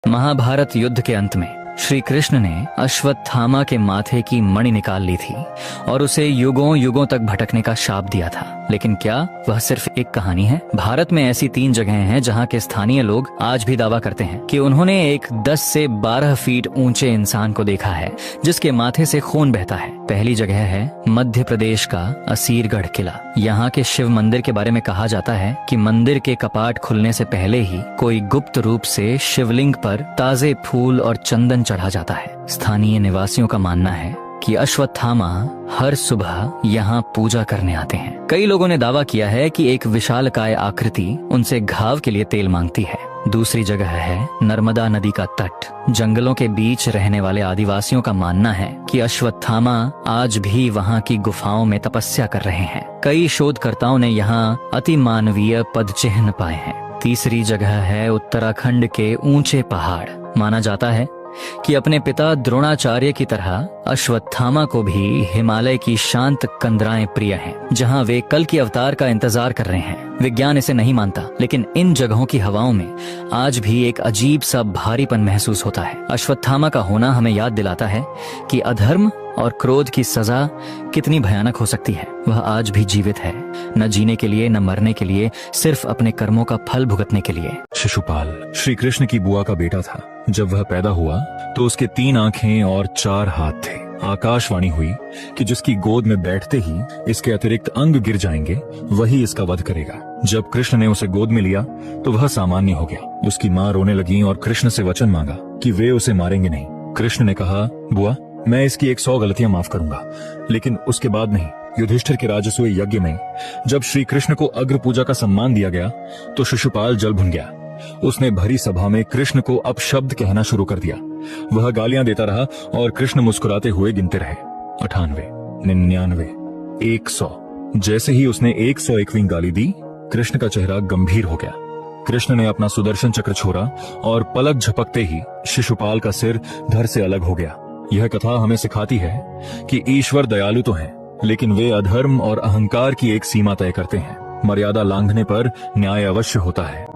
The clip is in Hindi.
महाभारत युद्ध के अंत में श्री कृष्ण ने अश्वत्थामा के माथे की मणि निकाल ली थी और उसे युगों युगों तक भटकने का शाप दिया था। लेकिन क्या वह सिर्फ एक कहानी है? भारत में ऐसी 3 जगहें हैं जहां के स्थानीय लोग आज भी दावा करते हैं कि उन्होंने एक 10 से 12 फीट ऊंचे इंसान को देखा है जिसके माथे से खून बहता है। पहली जगह है मध्य प्रदेश का असीरगढ़ किला। यहाँ के शिव मंदिर के बारे में कहा जाता है कि मंदिर के कपाट खुलने से पहले ही कोई गुप्त रूप से शिवलिंग पर ताजे फूल और चंदन चढ़ा जाता है। स्थानीय निवासियों का मानना है कि अश्वत्थामा हर सुबह यहाँ पूजा करने आते हैं। कई लोगों ने दावा किया है कि एक विशालकाय आकृति उनसे घाव के लिए तेल मांगती है। दूसरी जगह है नर्मदा नदी का तट। जंगलों के बीच रहने वाले आदिवासियों का मानना है कि अश्वत्थामा आज भी वहाँ की गुफाओं में तपस्या कर रहे हैं। कई शोधकर्ताओं ने यहाँ अति मानवीय पदचिह्न पाए हैं। तीसरी जगह है उत्तराखंड के ऊंचे पहाड़। माना जाता है कि अपने पिता द्रोणाचार्य की तरह अश्वत्थामा को भी हिमालय की शांत कंदराएं प्रिय हैं, जहां वे कल की अवतार का इंतजार कर रहे हैं। विज्ञान इसे नहीं मानता, लेकिन इन जगहों की हवाओं में आज भी एक अजीब सा भारीपन महसूस होता है। अश्वत्थामा का होना हमें याद दिलाता है कि अधर्म और क्रोध की सजा कितनी भयानक हो सकती है। वह आज भी जीवित है, न जीने के लिए न मरने के लिए, सिर्फ अपने कर्मों का फल भुगतने के लिए। शिशुपाल श्री कृष्ण की बुआ का बेटा था। जब वह पैदा हुआ तो उसके 3 आंखें और 4 हाथ थे। आकाशवाणी हुई कि जिसकी गोद में बैठते ही इसके अतिरिक्त अंग गिर जाएंगे, वही इसका वध करेगा। जब कृष्ण ने उसे गोद में लिया तो वह सामान्य हो गया। उसकी माँ रोने लगी और कृष्ण से वचन मांगा कि वे उसे मारेंगे नहीं। कृष्ण ने कहा, बुआ, मैं इसकी 100 गलतियां माफ करूंगा, लेकिन उसके बाद नहीं। युधिष्ठिर के राजसूय यज्ञ में जब श्री कृष्ण को अग्र पूजा का सम्मान दिया गया तो शिशुपाल जल भुन गया। उसने भरी सभा में कृष्ण को अपशब्द कहना शुरू कर दिया। वह गालियां देता रहा और कृष्ण मुस्कुराते हुए गिनते रहे। 98, 99, 100। जैसे ही उसने 101वीं गाली दी, कृष्ण का चेहरा गंभीर हो गया। कृष्ण ने अपना सुदर्शन चक्र छोड़ा और पलक झपकते ही शिशुपाल का सिर धड़ से अलग हो गया। यह कथा हमें सिखाती है कि ईश्वर दयालु तो हैं, लेकिन वे अधर्म और अहंकार की एक सीमा तय करते हैं। मर्यादा लांघने पर न्याय अवश्य होता है।